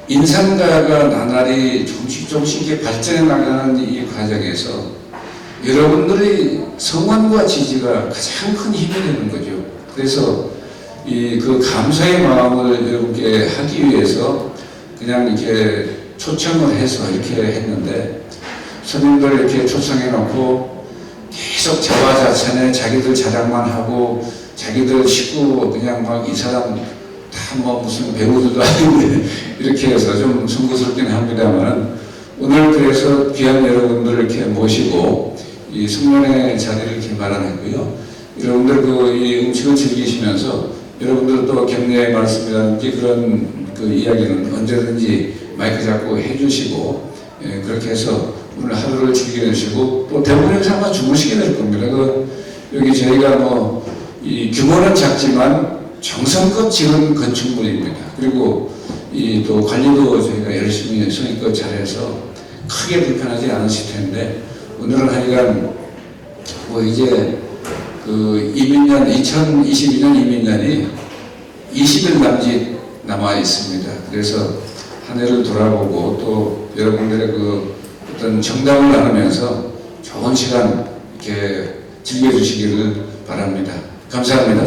인삼가가 나날이 조금씩 이렇게 발전해 나가는 이 과정에서 여러분들의 성원과 지지가 가장 큰 힘이 되는 거죠. 그래서 그 감사의 마음을 여러분께 하기 위해서 그냥 이렇게 초청을 해서 이렇게 했는데, 손님들 이렇게 초청해 놓고 계속 자화자찬에 자기들 자랑만 하고 자기들 식구 그냥 막 이 사람 다 뭐 무슨 배우들도 아닌데 이렇게 해서 좀 송구스럽긴 합니다만, 오늘 그래서 귀한 여러분들 이렇게 모시고 이 성년의 자리를 이렇게 마련했고요. 여러분들 이 음식을 즐기시면서 여러분들 또 격려의 말씀이라든지 그런 그 이야기는 언제든지 마이크 잡고 해주시고, 그렇게 해서 오늘 하루를 즐겨주시고 또 대부분에서 아마 주무시게 될 겁니다. 여기 저희가 뭐 이 규모는 작지만 정성껏 지은 건축물입니다. 그리고 또 관리도 저희가 열심히 성의껏 잘해서 크게 불편하지 않으실 텐데, 오늘은 하여간 뭐 이제 그 이민년 2022년 이민년이 20일 남짓 남아 있습니다. 그래서 한 해를 돌아보고 또 여러분들의 그 어떤 정담을 나누면서 좋은 시간 이렇게 즐겨주시기를 바랍니다. 감사합니다.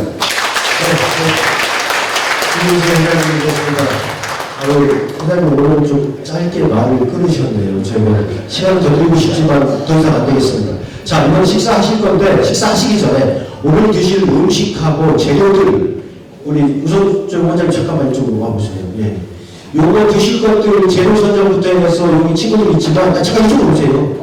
회장님 오늘 좀 짧게 말을 끊으셨네요. 저희가 시간을 더 드리고 싶지만 더 이상 안 되겠습니다. 자, 이번 식사하실 건데 식사하시기 전에 오늘 드실 음식하고 재료들 우리 우선 원장님 잠깐만 이쪽으로 와보세요. 예. 요거 드실 것들 재료 선정부터 해서 여기 친구들 있지만 잠깐 이쪽으로 오세요.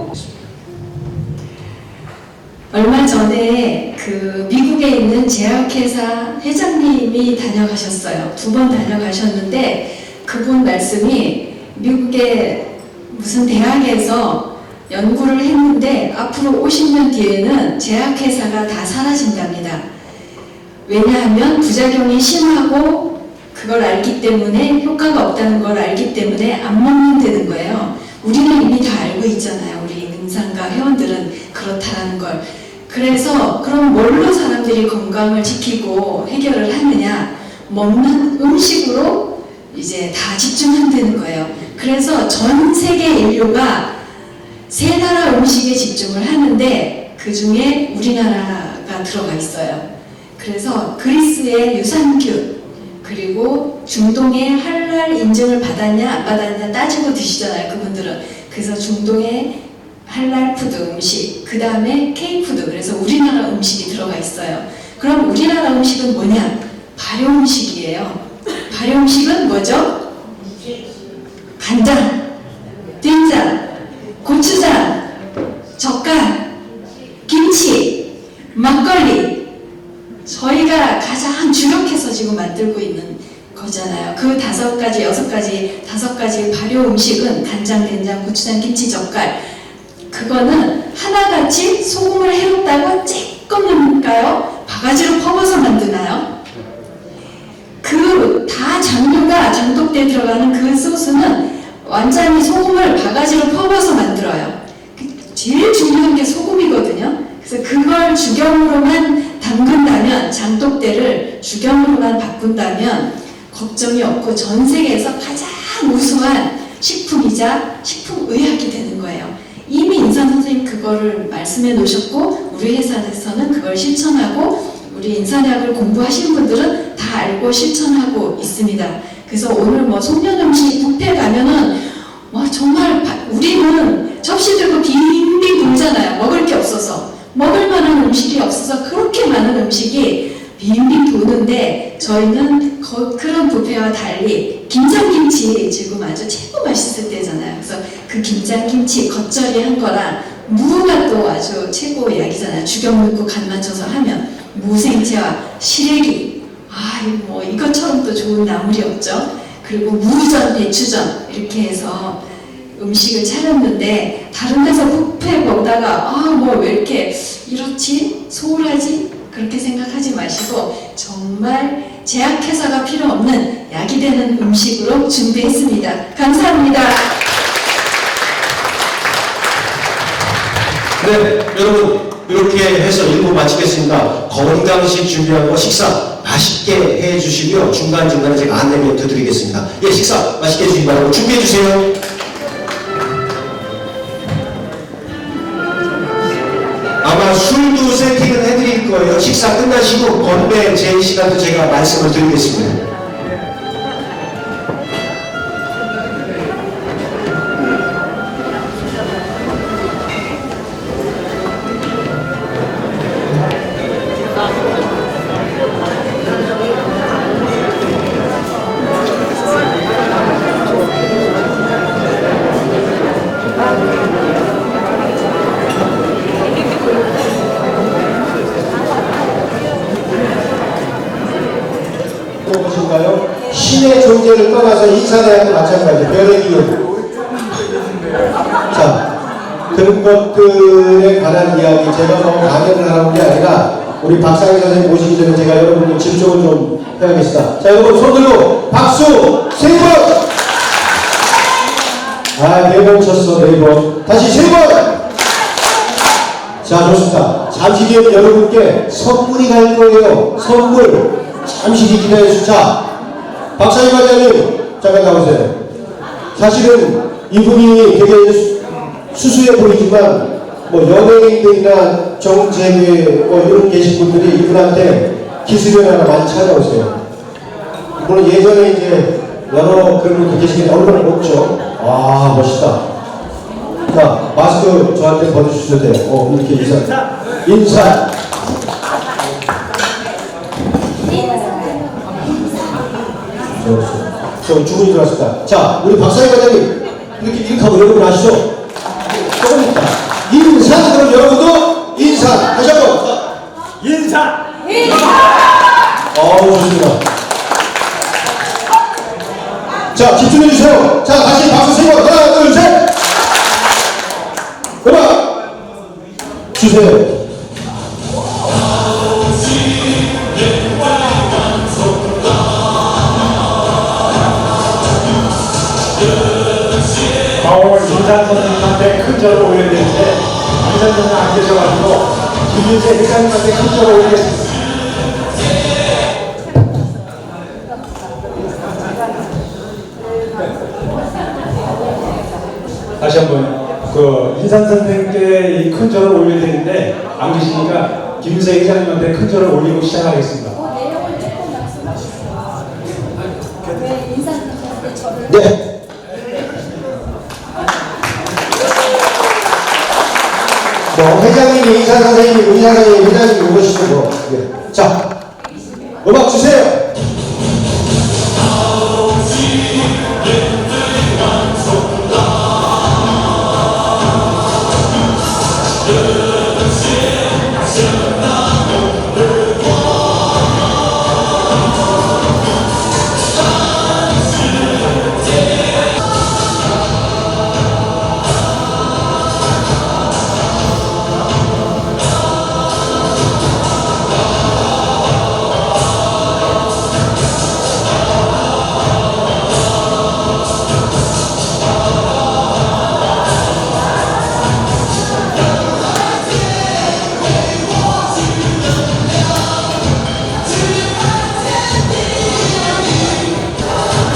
얼마 전에 그 미국에 있는 제약회사 회장님이 다녀가셨어요. 2번 다녀가셨는데 그분 말씀이 미국의 무슨 대학에서 연구를 했는데 앞으로 50년 뒤에는 제약회사가 다 사라진답니다. 왜냐하면 부작용이 심하고 그걸 알기 때문에 효과가 없다는 걸 알기 때문에 안 먹는다는 거예요. 우리는 이미 다 알고 있잖아요. 우리 임상가 회원들은 그렇다는 걸. 그래서 그럼 뭘로 사람들이 건강을 지키고 해결을 하느냐? 먹는 음식으로 이제 다 집중한다는 거예요. 그래서 전 세계 인류가 3나라 음식에 집중을 하는데 그 중에 우리나라가 들어가 있어요. 그래서 그리스의 유산균 그리고 중동의 할랄 인증을 받았냐 안 받았냐 따지고 드시잖아요. 그분들은. 그래서 중동의 할랄 푸드 음식, 그 다음에 K푸드, 그래서 우리나라 음식이 들어가 있어요. 그럼 우리나라 음식은 뭐냐? 발효 음식이에요. 발효 음식은 뭐죠? 간장, 된장, 고추장, 젓갈, 김치, 막걸리. 저희가 가장 주력해서 지금 만들고 있는 거잖아요. 그 5가지, 6가지, 5가지 발효 음식은 간장, 된장, 고추장, 김치, 젓갈. 그거는 하나같이 소금을 해왔다가 쬐끔일까요? 바가지로 퍼버서 만드나요? 그 다 장류가 장독대에 들어가는 그 소스는 완전히 소금을 바가지로 퍼버서 만들어요. 제일 중요한 게 소금이거든요. 그래서 그걸 죽염으로만 담근다면, 장독대를 죽염으로만 바꾼다면 걱정이 없고 전 세계에서 가장 우수한 식품이자 식품의학이 되는 거예요. 이미 인산 선생님 그거를 말씀해 놓으셨고 우리 회사에서는 그걸 실천하고 우리 인산약을 공부하시는 분들은 다 알고 실천하고 있습니다. 그래서 오늘 뭐 송년음식 뷔페 가면은 정말 우리는 접시 들고 빙빙 돌잖아요. 먹을 게 없어서. 먹을 만한 음식이 없어서 그렇게 많은 음식이 빙빙 도는데 저희는 그런 뷔페와 달리 김장김치 지금 아주 최고 맛있을 때잖아요. 그래서 그 김장김치 겉절이 한 거랑 무가 또 아주 최고 약이잖아요. 죽염 넣고 간 맞춰서 하면 무생채와 시래기 이것처럼 또 좋은 나물이 없죠. 그리고 무전, 배추전 이렇게 해서 음식을 차렸는데 다른 데서 뷔페 먹다가 왜 이렇게 이렇지? 소홀하지? 그렇게 생각하지 마시고 정말 제약회사가 필요 없는 약이 되는 음식으로 준비했습니다. 감사합니다. 네, 여러분 이렇게 해서 1부 마치겠습니다. 건강식 준비한 거 식사 맛있게 해주시고요. 중간중간에 제가 안내 멘트 드리겠습니다. 예, 식사 맛있게 해주시기 바라고 준비해주세요. 아마 술도 세팅은 해드릴 거예요. 식사 끝나시고 건배 제일 시간도 제가 말씀을 드리겠습니다. 무엇인가요? 신의 존재를 떠나서 인산의학도 마찬가지, 별의 기운. 자, 그런 것들에 관한 이야기, 제가 강연을 하는 게 아니라 우리 박상희 선생님 모시기 전에 제가 여러분들 집중을 좀 해야겠습니다. 자, 여러분 손 들고 박수 3번! 4번 쳤어, 4번. 다시 3번! 자, 좋습니다. 잠시 뒤에 여러분께 선물이 갈 거예요. 선물. 잠시 기다려주세요. 자, 박상희 과장님, 잠깐 나오세요. 사실은 이분이 되게 수수해 보이지만, 연예인들이나 정재계, 이런 계신 분들이 이분한테 기술을 하나 많이 찾아오세요. 물론 예전에 이제 여러 그런 분들 계시는데 얼굴은 없죠. 멋있다. 자, 마스크 저한테 벗어주셔도 돼요. 이렇게 인사. 저 주문이 들어왔습니다. 자, 우리 박상희 과장님 이렇게 하고 여러분 아시죠? 조금 있다. 인사. 그럼 여러분도 인사. 인산 다시 한번 인산. 좋습니다. 자, 집중해 주세요. 자, 다시 박수 세 번. 하나, 둘, 셋. 음악 주세요. 오늘 인산 선생님한테 큰 절을 올려야 되는데 인산 선생님 안 계셔가지고 김민세 회장님한테 큰 절을 올리겠습니다. 다시 한번 그 인산 선생님께 이 큰 절을 올려야 되는데 안 계시니까 김민세 회장님한테 큰 절을 올리고 시작하겠습니다. 내용을 조금 말씀하시죠. 왜 인산 선생님한테 절을 네. 회장님이 인산 선생님이 인산 선생님 회장님이 오시고 자, 음악 주세요.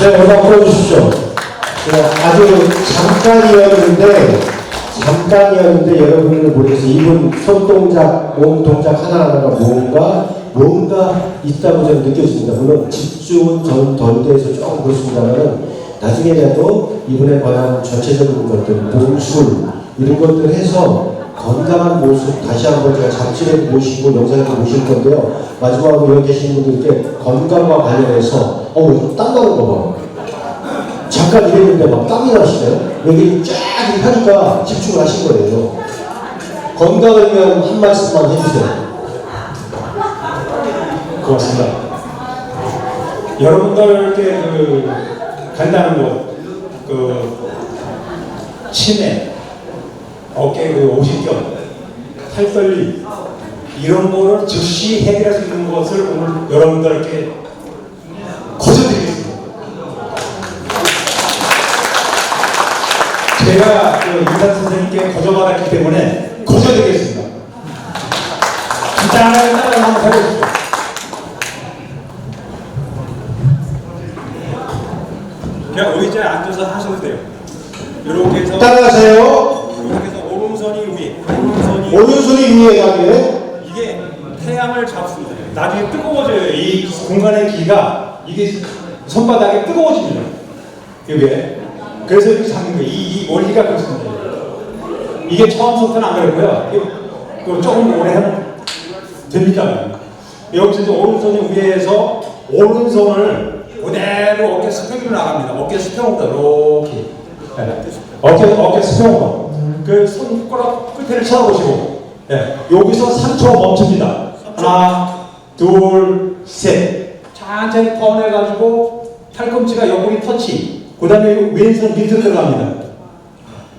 네, 음악 풀어주십시오. 아주 잠깐이었는데 여러분을 모르겠어요. 이분 손동작, 몸동작 하나하나가 뭔가 있다고 저는 느꼈습니다. 물론 집중은 전 덜 돼서 조금 그렇습니다만 나중에라도 이분에 관한 전체적인 것들, 몸술 이런 것들 해서 건강한 모습 다시 한번 제가 잡지에 모시고 영상에 모실 건데요. 마지막으로 여기 계신 분들께 건강과 관련해서 땀 나는 거 봐. 잠깐 이랬는데 막 땀이 나시네요. 여기 쫙 하니까 집중을 하신 거예요. 건강을 위한 한 말씀만 해주세요. 고맙습니다. 여러분들께 간다는 것, 치매, 어깨 오십견, 팔떨림 이런 거를 즉시 해결할 수 있는 것을 오늘 여러분들께 거저드리겠습니다. 제가 인산 선생님께 거저받았기 때문에 거저드리겠습니다. 따라 한번 해보십시오. 그냥 의자에 앉아서 하셔도 돼요. 이렇게 해서 따라하세요. 이렇게 해서 오른손이 위에, 오른손이 위에 가게. 이게 태양을 잡습니다. 나중에 뜨거워져요. 이 공간의 기가 이게 손바닥에 뜨거워집니다. 이게 그래서 이렇게 잡는 거예요. 이 원리가 그렇습니다. 이게 처음부터는 안 그랬고요. 이거 조금 오래 하면 됩니다. 여기서 이제 오른손이 위에서 오른손을 그대로 어깨 수평으로 나갑니다. 어깨 수평으로 이렇게. 네. 어깨 수평으로. 그 손가락 끝에를 쳐다보시고. 네. 여기서 3초 멈춥니다. 하나, 둘, 셋. 천천히 턴해가지고 팔꿈치가 옆구리 터치. 그 다음에 왼손 밑으로 들어갑니다.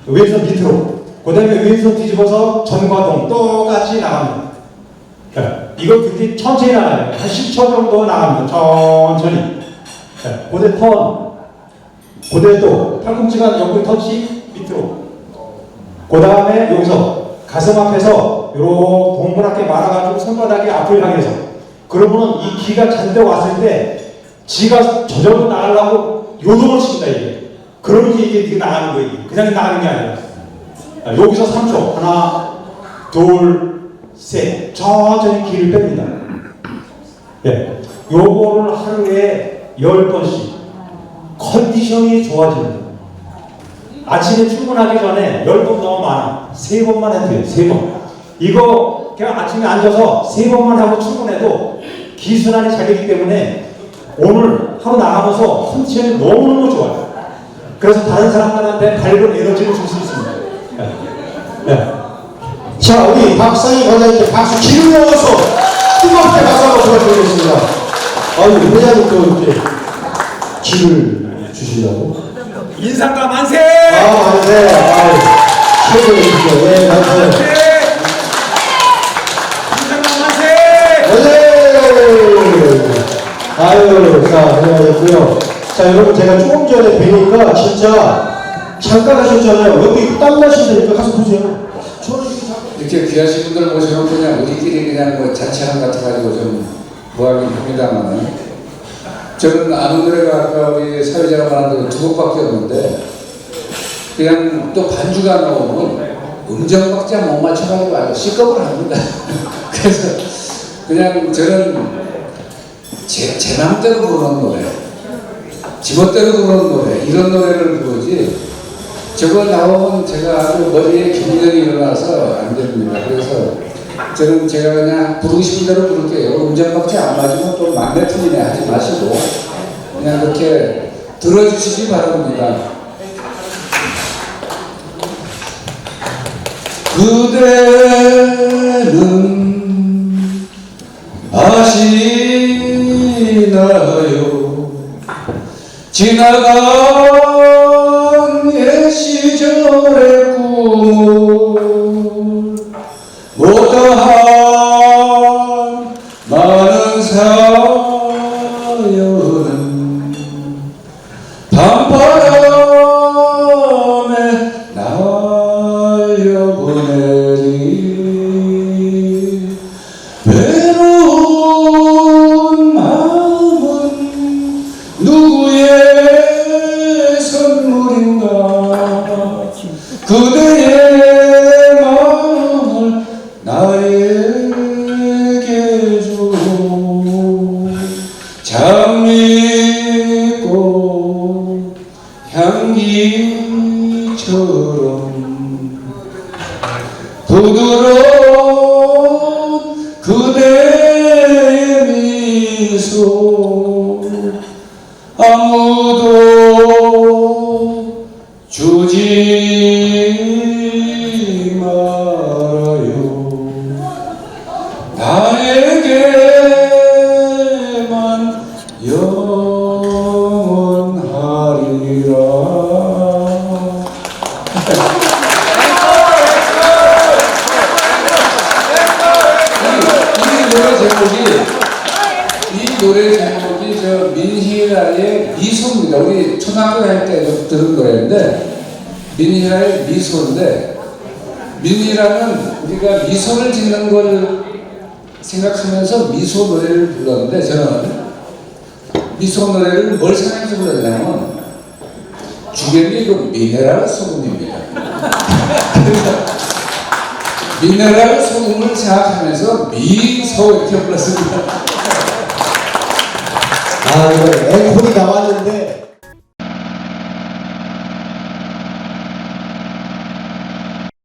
왼손 밑으로. 그 다음에 왼손 뒤집어서 전과 동 똑같이 나갑니다. 네. 이거 굉장히 천천히 나가요. 한 10초 정도 나갑니다. 천천히. 네. 고대 턴. 고대도 팔꿈치가 옆구리 터치 밑으로. 그 다음에 여기서 가슴 앞에서 요렇게 동그랗게 말아가지고 손바닥이 앞을 향해서. 그러면은 이 기가 잔뜩 왔을 때 지가 저절로 나가려고 요동을 칩니다, 이게. 그러면 이게 나가는 거예요. 그냥 나가는 게 아니라. 여기서 3초. 하나, 둘, 셋. 천천히 기를 뺍니다. 예. 요거를 하루에 10번씩. 컨디션이 좋아집니다. 아침에 출근하기 전에 10번 너무 많아. 3번만 해도 돼요. 3번. 이거 그냥 아침에 앉아서 3번만 하고 출근해도 기순환이 잘 되기 때문에 오늘 하루 나가면서 컨디션이 너무너무 좋아요. 그래서 다른 사람들한테 밝은 에너지를 줄 수 있습니다. 네. 네. 자, 우리 박상희 관장님께 박수 질러서 뜨겁게 박수 한번 부탁드리겠습니다. 아유, 회장님 또 이렇게 기를 주시려고. 인상가 만세! 만세! 아유, 최고이시죠. 네, 만세. 인상가 만세! 아유, 자, 해야겠고요. 자, 여러분, 제가 조금 전에 뵈니까 진짜 잠깐 하셨잖아요. 여기 땀 나신다니까 가서 보세요. 이렇게 귀하신 분들 모시면 그냥 우리끼리 그냥 뭐 잔치하는 것 같아가지고 좀 뭐하긴 합니다만, 저는 아는 노래가 아까 우리 사회자가 말한 대로 두 곡밖에 없는데, 그냥 또 반주가 나오면 음정박자 못 맞춰가지고 아주 시겁을 합니다. 그래서 그냥 저는 제 맘대로 부르는 노래, 지멋대로 부르는 노래, 이런 노래를 부르지, 저거 나오면 제가 아주 머리에 경련이 일어나서 안 됩니다. 그래서 저는 제가 그냥 부르고 싶은 대로 부를게요. 음정박자 안 맞으면 또 막내 틀리네 하지 마시고 그냥 그렇게 들어주시기 바랍니다. 그대는 아시나요? 지나간 옛 시절의 꿈을 못다한 많은 사연은 밤바람에 날려보내리. 외로운 마음은 누구의 선물인가. 그대의 마음을 나에게 줘. 장미꽃 향기처럼 부드러운 그대의 미소 아무도 주지 말아요. 나에게만 영원하리라. 이 노래 제목이 저 민희라의 미소입니다. 우리 초등학교 다닐 때 들은 노래인데, 민희라의 미소인데, 민희라는 우리가 미소를 짓는 걸 생각하면서 미소 노래를 불렀는데, 저는 미소 노래를 뭘 생각해서 불렀냐면 주변이 그 미네랄 소금입니다. 그래서 미네랄 소금을 생각하면서 미소 이렇게 불렀습니다. 아, 이거 앵콜이 나왔는데